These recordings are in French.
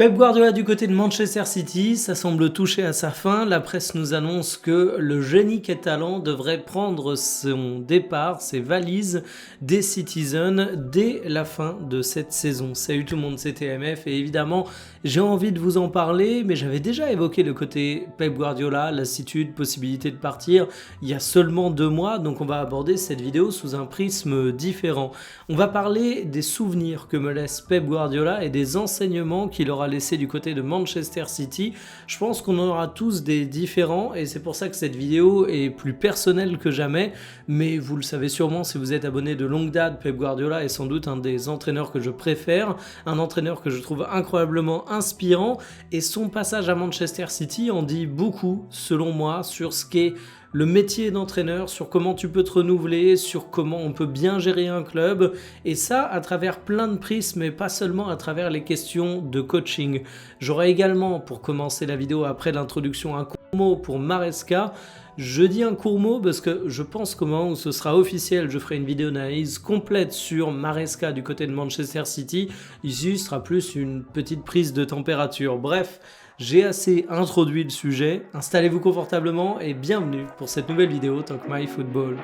Pep Guardiola du côté de Manchester City, ça semble toucher à sa fin. La presse nous annonce que le génie catalan devrait prendre son départ, ses valises des Citizens dès la fin de cette saison. Salut tout le monde, c'est TMF et évidemment j'ai envie de vous en parler, mais j'avais déjà évoqué le côté Pep Guardiola, lassitude, possibilité de partir il y a seulement 2 mois, donc on va aborder cette vidéo sous un prisme différent. On va parler des souvenirs que me laisse Pep Guardiola et des enseignements qu'il aura laissé du côté de Manchester City. Je pense qu'on en aura tous des différents et c'est pour ça que cette vidéo est plus personnelle que jamais, mais vous le savez sûrement si vous êtes abonné de longue date, Pep Guardiola est sans doute un des entraîneurs que je préfère, un entraîneur que je trouve incroyablement inspirant et son passage à Manchester City en dit beaucoup selon moi sur ce qu'est le métier d'entraîneur, sur comment tu peux te renouveler, sur comment on peut bien gérer un club, et ça à travers plein de prismes, mais pas seulement à travers les questions de coaching. J'aurai également, pour commencer la vidéo après l'introduction, un court mot pour Maresca. Je dis un court mot parce que je pense qu'au moment où ce sera officiel, je ferai une vidéo d'analyse complète sur Maresca du côté de Manchester City. Ici, ce sera plus une petite prise de température. Bref, j'ai assez introduit le sujet. Installez-vous confortablement et bienvenue pour cette nouvelle vidéo Talk My Football.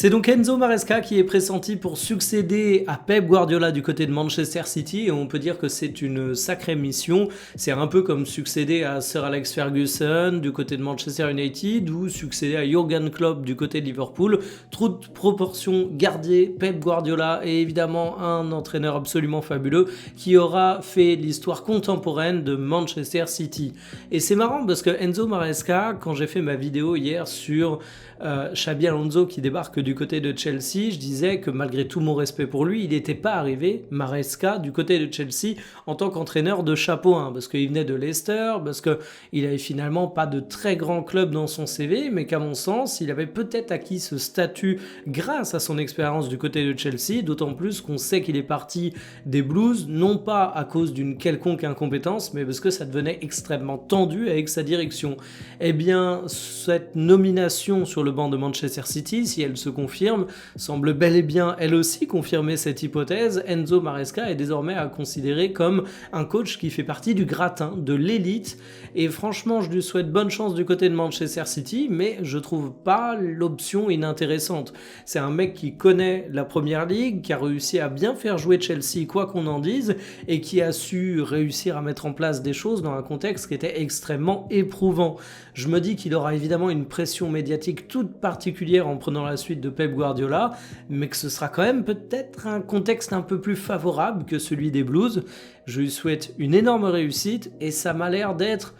C'est donc Enzo Maresca qui est pressenti pour succéder à Pep Guardiola du côté de Manchester City et on peut dire que c'est une sacrée mission. C'est un peu comme succéder à Sir Alex Ferguson du côté de Manchester United ou succéder à Jürgen Klopp du côté de Liverpool. Toute proportion gardée, Pep Guardiola est évidemment un entraîneur absolument fabuleux qui aura fait l'histoire contemporaine de Manchester City. Et c'est marrant parce que Enzo Maresca, quand j'ai fait ma vidéo hier sur Xabi Alonso qui débarque du côté de Chelsea, je disais que malgré tout mon respect pour lui, il n'était pas arrivé, Maresca, du côté de Chelsea en tant qu'entraîneur de chapeau 1, parce qu'il venait de Leicester, parce qu'il avait finalement pas de très grand club dans son CV, mais qu'à mon sens, il avait peut-être acquis ce statut grâce à son expérience du côté de Chelsea, d'autant plus qu'on sait qu'il est parti des Blues, non pas à cause d'une quelconque incompétence, mais parce que ça devenait extrêmement tendu avec sa direction. Eh bien, cette nomination sur le banc de Manchester City, si elle se confirme, semble bel et bien elle aussi confirmer cette hypothèse. Enzo Maresca est désormais à considérer comme un coach qui fait partie du gratin, de l'élite, et franchement je lui souhaite bonne chance du côté de Manchester City, mais je trouve pas l'option inintéressante. C'est un mec qui connaît la première ligue, qui a réussi à bien faire jouer Chelsea quoi qu'on en dise, et qui a su réussir à mettre en place des choses dans un contexte qui était extrêmement éprouvant. Je me dis qu'il aura évidemment une pression médiatique toute particulière en prenant la suite de Pep Guardiola, mais que ce sera quand même peut-être un contexte un peu plus favorable que celui des Blues. Je lui souhaite une énorme réussite et ça m'a l'air d'être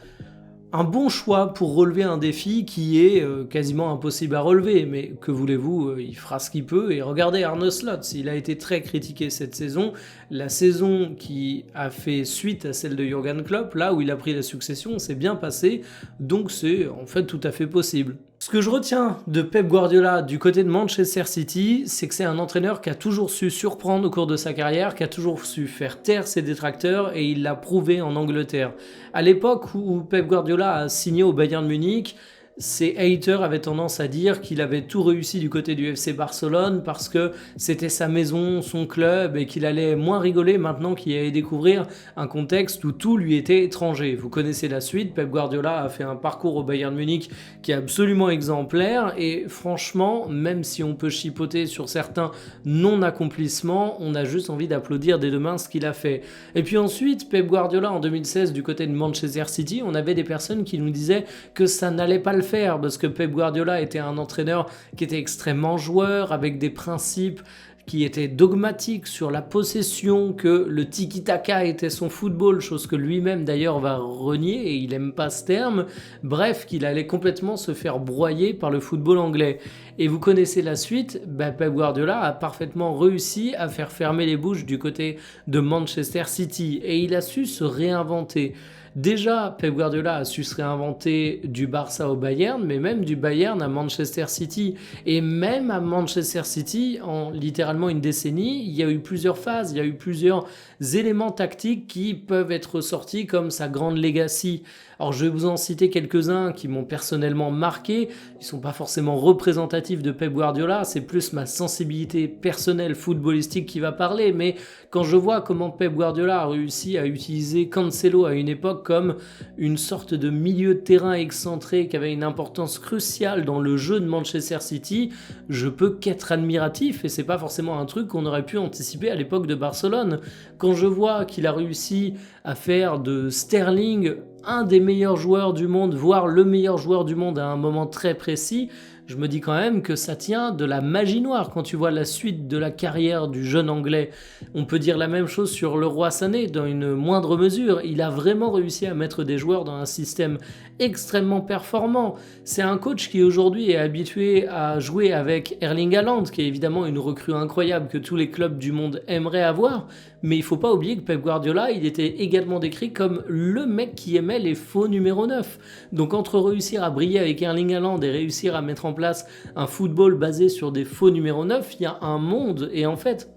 un bon choix pour relever un défi qui est quasiment impossible à relever, mais que voulez-vous, il fera ce qu'il peut. Et regardez Arne Slot, il a été très critiqué cette saison, la saison qui a fait suite à celle de Jürgen Klopp, là où il a pris la succession, s'est bien passé, donc c'est en fait tout à fait possible. Ce que je retiens de Pep Guardiola du côté de Manchester City, c'est que c'est un entraîneur qui a toujours su surprendre au cours de sa carrière, qui a toujours su faire taire ses détracteurs et il l'a prouvé en Angleterre. À l'époque où Pep Guardiola a signé au Bayern Munich, ses haters avaient tendance à dire qu'il avait tout réussi du côté du FC Barcelone parce que c'était sa maison, son club et qu'il allait moins rigoler maintenant qu'il allait découvrir un contexte où tout lui était étranger. Vous connaissez la suite, Pep Guardiola a fait un parcours au Bayern Munich qui est absolument exemplaire et franchement, même si on peut chipoter sur certains non-accomplissements, on a juste envie d'applaudir des deux mains ce qu'il a fait. Et puis ensuite, Pep Guardiola en 2016 du côté de Manchester City, on avait des personnes qui nous disaient que ça n'allait pas le faire parce que Pep Guardiola était un entraîneur qui était extrêmement joueur avec des principes qui était dogmatique sur la possession, que le tiki-taka était son football, chose que lui-même d'ailleurs va renier et il aime pas ce terme, bref, qu'il allait complètement se faire broyer par le football anglais. Et vous connaissez la suite, Pep Guardiola a parfaitement réussi à faire fermer les bouches du côté de Manchester City et il a su se réinventer. Déjà, Pep Guardiola a su se réinventer du Barça au Bayern, mais même du Bayern à Manchester City. Et même à Manchester City, en littéralement une décennie, il y a eu plusieurs phases, il y a eu plusieurs éléments tactiques qui peuvent être sortis comme sa grande legacy. Alors je vais vous en citer quelques-uns qui m'ont personnellement marqué, ils sont pas forcément représentatifs de Pep Guardiola, c'est plus ma sensibilité personnelle footballistique qui va parler, mais quand je vois comment Pep Guardiola a réussi à utiliser Cancelo à une époque comme une sorte de milieu de terrain excentré qui avait une importance cruciale dans le jeu de Manchester City, je peux qu'être admiratif et c'est pas forcément un truc qu'on aurait pu anticiper à l'époque de Barcelone. Quand je vois qu'il a réussi à faire de Sterling un des meilleurs joueurs du monde, voire le meilleur joueur du monde à un moment très précis, je me dis quand même que ça tient de la magie noire quand tu vois la suite de la carrière du jeune anglais. On peut dire la même chose sur Leroy Sané dans une moindre mesure. Il a vraiment réussi à mettre des joueurs dans un système extrêmement performant. C'est un coach qui aujourd'hui est habitué à jouer avec Erling Haaland, qui est évidemment une recrue incroyable que tous les clubs du monde aimeraient avoir. Mais il ne faut pas oublier que Pep Guardiola, il était également décrit comme le mec qui aimait les faux numéro 9. Donc entre réussir à briller avec Erling Haaland et réussir à mettre en place un football basé sur des faux numéro 9, il y a un monde. Et en fait,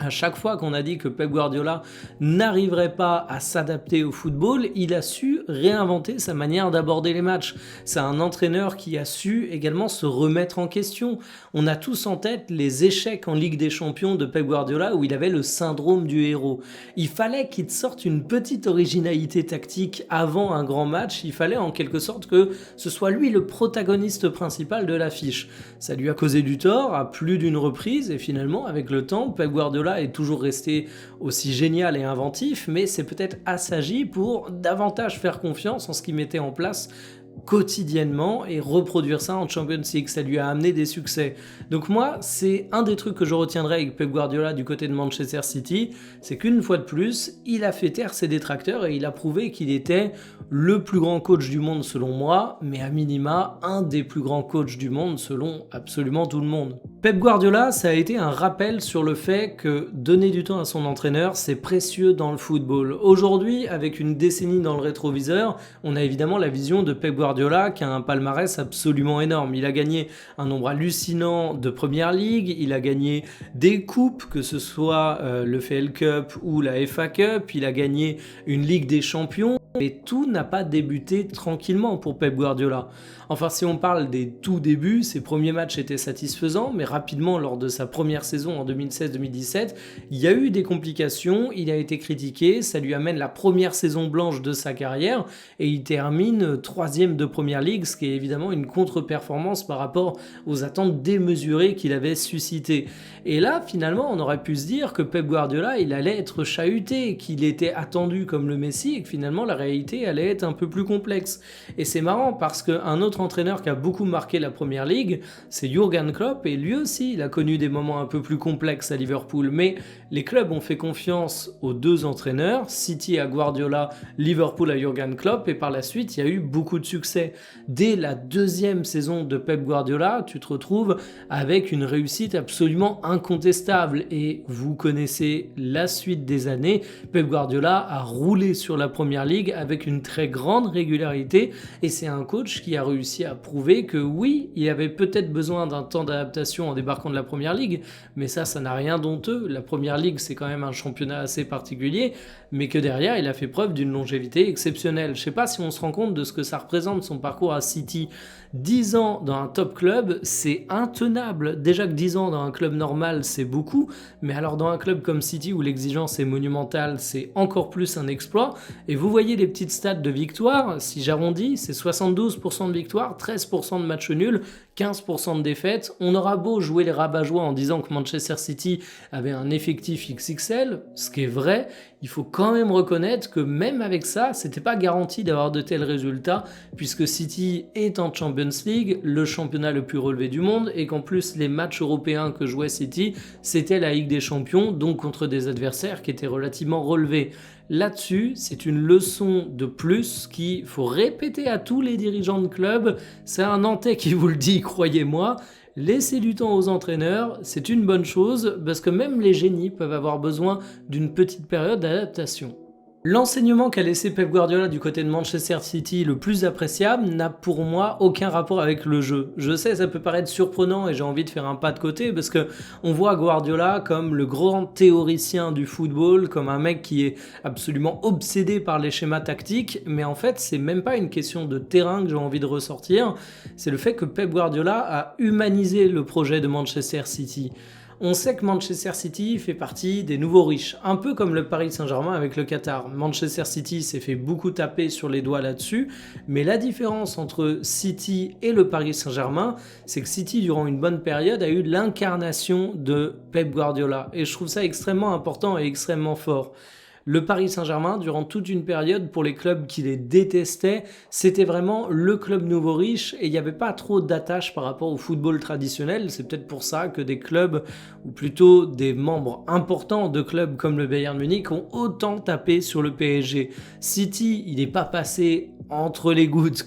à chaque fois qu'on a dit que Pep Guardiola n'arriverait pas à s'adapter au football, il a su réinventer sa manière d'aborder les matchs. C'est un entraîneur qui a su également se remettre en question. On a tous en tête les échecs en Ligue des Champions de Pep Guardiola où il avait le syndrome du héros. Il fallait qu'il sorte une petite originalité tactique avant un grand match. Il fallait en quelque sorte que ce soit lui le protagoniste principal de l'affiche. Ça lui a causé du tort à plus d'une reprise et finalement, avec le temps, Pep Guardiola est toujours resté aussi génial et inventif, mais c'est peut-être assagi pour davantage faire confiance en ce qu'il mettait en place quotidiennement et reproduire ça en Champions League. Ça lui a amené des succès. Donc moi, c'est un des trucs que je retiendrai avec Pep Guardiola du côté de Manchester City, c'est qu'une fois de plus, il a fait taire ses détracteurs et il a prouvé qu'il était le plus grand coach du monde selon moi, mais à minima, un des plus grands coachs du monde selon absolument tout le monde. Pep Guardiola, ça a été un rappel sur le fait que donner du temps à son entraîneur, c'est précieux dans le football. Aujourd'hui, avec une décennie dans le rétroviseur, on a évidemment la vision de Pep Guardiola qui a un palmarès absolument énorme. Il a gagné un nombre hallucinant de Premier League, il a gagné des coupes, que ce soit le FL Cup ou la FA Cup, il a gagné une Ligue des Champions. Mais tout n'a pas débuté tranquillement pour Pep Guardiola. Enfin, si on parle des tout débuts, ses premiers matchs étaient satisfaisants, mais rapidement, lors de sa première saison en 2016-2017, il y a eu des complications, il a été critiqué, ça lui amène la première saison blanche de sa carrière, et il termine 3e de Premier League, ce qui est évidemment une contre-performance par rapport aux attentes démesurées qu'il avait suscitées. Et là, finalement, on aurait pu se dire que Pep Guardiola, il allait être chahuté, qu'il était attendu comme le Messi, et que finalement, la réalité allait être un peu plus complexe. Et c'est marrant parce qu'un autre entraîneur qui a beaucoup marqué la Première Ligue, c'est Jürgen Klopp, et lui aussi, il a connu des moments un peu plus complexes à Liverpool. Mais les clubs ont fait confiance aux deux entraîneurs, City à Guardiola, Liverpool à Jürgen Klopp, et par la suite, il y a eu beaucoup de succès. Dès la 2e saison de Pep Guardiola, tu te retrouves avec une réussite absolument incontestable. Et vous connaissez la suite des années, Pep Guardiola a roulé sur la Première Ligue avec une très grande régularité, et c'est un coach qui a réussi à prouver que oui, il avait peut-être besoin d'un temps d'adaptation en débarquant de la Première Ligue, mais ça n'a rien d'honteux. La Première Ligue, c'est quand même un championnat assez particulier, mais que derrière, il a fait preuve d'une longévité exceptionnelle. Je sais pas si on se rend compte de ce que ça représente son parcours à City. 10 ans dans un top club, c'est intenable. Déjà que 10 ans dans un club normal, c'est beaucoup, mais alors dans un club comme City où l'exigence est monumentale, c'est encore plus un exploit. Et vous voyez les petites stats de victoire, si j'arrondis, c'est 72% de victoire, 13% de matchs nuls, 15% de défaites. On aura beau jouer les rabat-joie en disant que Manchester City avait un effectif XXL, ce qui est vrai, il faut quand même reconnaître que même avec ça, c'était pas garanti d'avoir de tels résultats, puisque City est en Champions League, le championnat le plus relevé du monde, et qu'en plus les matchs européens que jouait City, c'était la Ligue des Champions, donc contre des adversaires qui étaient relativement relevés. Là-dessus, c'est une leçon de plus qu'il faut répéter à tous les dirigeants de club. C'est un Nantais qui vous le dit, croyez-moi. Laissez du temps aux entraîneurs, c'est une bonne chose, parce que même les génies peuvent avoir besoin d'une petite période d'adaptation. L'enseignement qu'a laissé Pep Guardiola du côté de Manchester City le plus appréciable n'a pour moi aucun rapport avec le jeu. Je sais, ça peut paraître surprenant et j'ai envie de faire un pas de côté parce que on voit Guardiola comme le grand théoricien du football, comme un mec qui est absolument obsédé par les schémas tactiques, mais en fait, c'est même pas une question de terrain que j'ai envie de ressortir, c'est le fait que Pep Guardiola a humanisé le projet de Manchester City. On sait que Manchester City fait partie des nouveaux riches, un peu comme le Paris Saint-Germain avec le Qatar. Manchester City s'est fait beaucoup taper sur les doigts là-dessus, mais la différence entre City et le Paris Saint-Germain, c'est que City, durant une bonne période, a eu l'incarnation de Pep Guardiola. Et je trouve ça extrêmement important et extrêmement fort. Le Paris Saint-Germain, durant toute une période, pour les clubs qui les détestaient, c'était vraiment le club nouveau riche et il n'y avait pas trop d'attache par rapport au football traditionnel. C'est peut-être pour ça que des clubs, ou plutôt des membres importants de clubs comme le Bayern Munich, ont autant tapé sur le PSG. City, il n'est pas passé entre les gouttes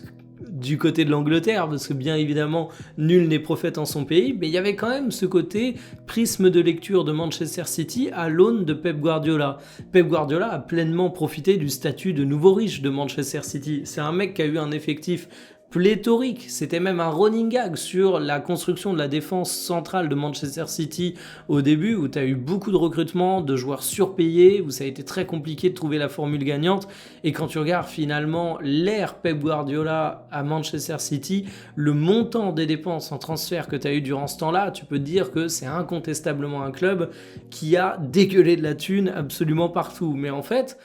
du côté de l'Angleterre, parce que bien évidemment, nul n'est prophète en son pays, mais il y avait quand même ce côté prisme de lecture de Manchester City à l'aune de Pep Guardiola. Pep Guardiola a pleinement profité du statut de nouveau riche de Manchester City. C'est un mec qui a eu un effectif pléthorique, c'était même un running gag sur la construction de la défense centrale de Manchester City au début, où tu as eu beaucoup de recrutements, de joueurs surpayés, où ça a été très compliqué de trouver la formule gagnante, et quand tu regardes finalement l'ère Pep Guardiola à Manchester City, le montant des dépenses en transfert que tu as eu durant ce temps-là, tu peux te dire que c'est incontestablement un club qui a dégueulé de la thune absolument partout, mais en fait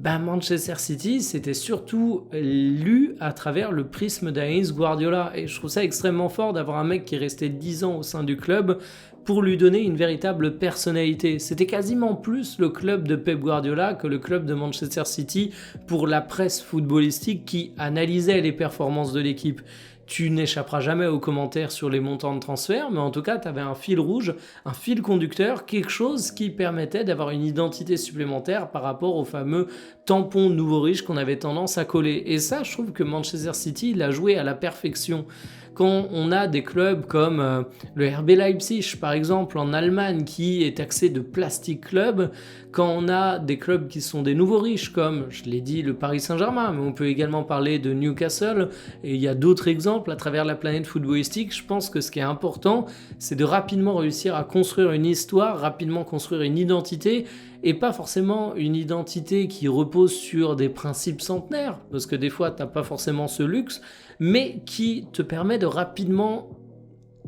Manchester City, c'était surtout lu à travers le prisme d'Ains Guardiola. Et je trouve ça extrêmement fort d'avoir un mec qui est resté 10 ans au sein du club pour lui donner une véritable personnalité. C'était quasiment plus le club de Pep Guardiola que le club de Manchester City pour la presse footballistique qui analysait les performances de l'équipe. Tu n'échapperas jamais aux commentaires sur les montants de transfert, mais en tout cas, tu avais un fil rouge, un fil conducteur, quelque chose qui permettait d'avoir une identité supplémentaire par rapport au fameux tampon nouveau riche qu'on avait tendance à coller. Et ça, je trouve que Manchester City l'a joué à la perfection. Quand on a des clubs comme le RB Leipzig, par exemple, en Allemagne, qui est taxé de plastic club, quand on a des clubs qui sont des nouveaux riches, comme, je l'ai dit, le Paris Saint-Germain, mais on peut également parler de Newcastle, et il y a d'autres exemples à travers la planète footballistique, je pense que ce qui est important, c'est de rapidement réussir à construire une histoire, rapidement construire une identité, et pas forcément une identité qui repose sur des principes centenaires, parce que des fois, t'as pas forcément ce luxe, mais qui te permet de rapidement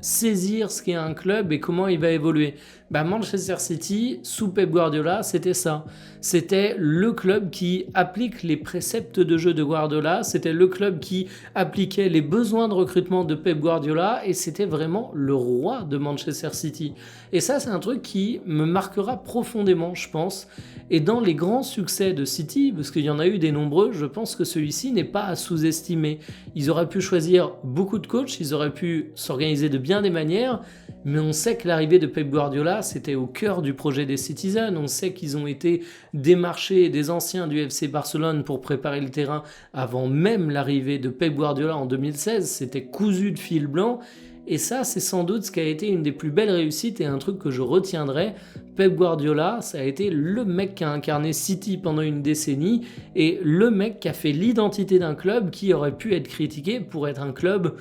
saisir ce qu'est un club et comment il va évoluer. Manchester City, sous Pep Guardiola, c'était ça. C'était le club qui applique les préceptes de jeu de Guardiola, c'était le club qui appliquait les besoins de recrutement de Pep Guardiola et c'était vraiment le roi de Manchester City. Et ça, c'est un truc qui me marquera profondément, je pense. Et dans les grands succès de City, parce qu'il y en a eu des nombreux, je pense que celui-ci n'est pas à sous-estimer. Ils auraient pu choisir beaucoup de coachs, ils auraient pu s'organiser de bien des manières, mais on sait que l'arrivée de Pep Guardiola, c'était au cœur du projet des Citizens. On sait qu'ils ont été démarchés des anciens du FC Barcelone pour préparer le terrain avant même l'arrivée de Pep Guardiola en 2016. C'était cousu de fil blanc. Et ça, c'est sans doute ce qui a été une des plus belles réussites et un truc que je retiendrai. Pep Guardiola, ça a été le mec qui a incarné City pendant une décennie et le mec qui a fait l'identité d'un club qui aurait pu être critiqué pour être un club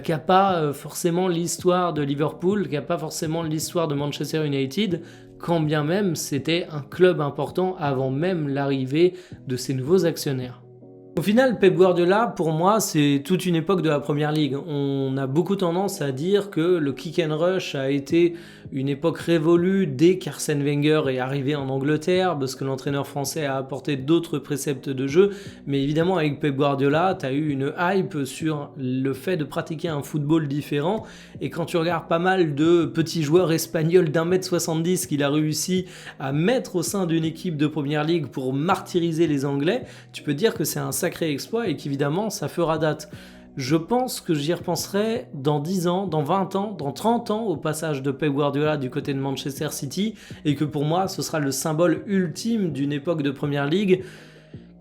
qui n'a pas forcément l'histoire de Liverpool, qui n'a pas forcément l'histoire de Manchester United, quand bien même c'était un club important avant même l'arrivée de ces nouveaux actionnaires. Au final, Pep Guardiola, pour moi, c'est toute une époque de la Première Ligue. On a beaucoup tendance à dire que le kick and rush a été une époque révolue dès qu'Arsène Wenger est arrivé en Angleterre, parce que l'entraîneur français a apporté d'autres préceptes de jeu. Mais évidemment, avec Pep Guardiola, tu as eu une hype sur le fait de pratiquer un football différent. Et quand tu regardes pas mal de petits joueurs espagnols d'1m70 qu'il a réussi à mettre au sein d'une équipe de Première Ligue pour martyriser les Anglais, tu peux dire que c'est un sacré exploit et qu'évidemment ça fera date. Je pense que j'y repenserai dans 10 ans, dans 20 ans, dans 30 ans au passage de Pep Guardiola du côté de Manchester City et que pour moi ce sera le symbole ultime d'une époque de Première Ligue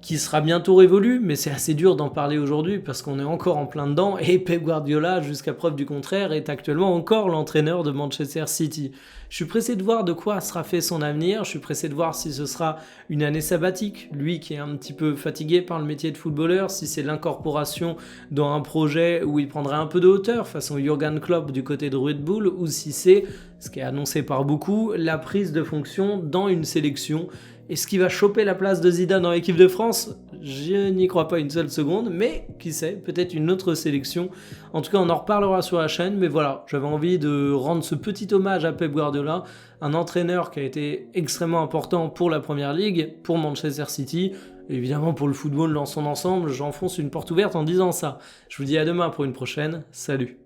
qui sera bientôt révolu, mais c'est assez dur d'en parler aujourd'hui parce qu'on est encore en plein dedans et Pep Guardiola, jusqu'à preuve du contraire, est actuellement encore l'entraîneur de Manchester City. Je suis pressé de voir de quoi sera fait son avenir, je suis pressé de voir si ce sera une année sabbatique, lui qui est un petit peu fatigué par le métier de footballeur, si c'est l'incorporation dans un projet où il prendrait un peu de hauteur façon Jürgen Klopp du côté de Red Bull, ou si c'est, ce qui est annoncé par beaucoup, la prise de fonction dans une sélection. Est-ce qu'il va choper la place de Zidane dans l'équipe de France? Je n'y crois pas une seule seconde, mais qui sait, peut-être une autre sélection. En tout cas, on en reparlera sur la chaîne, mais voilà, j'avais envie de rendre ce petit hommage à Pep Guardiola, un entraîneur qui a été extrêmement important pour la Première Ligue, pour Manchester City, et évidemment pour le football dans son ensemble. J'enfonce une porte ouverte en disant ça. Je vous dis à demain pour une prochaine, salut.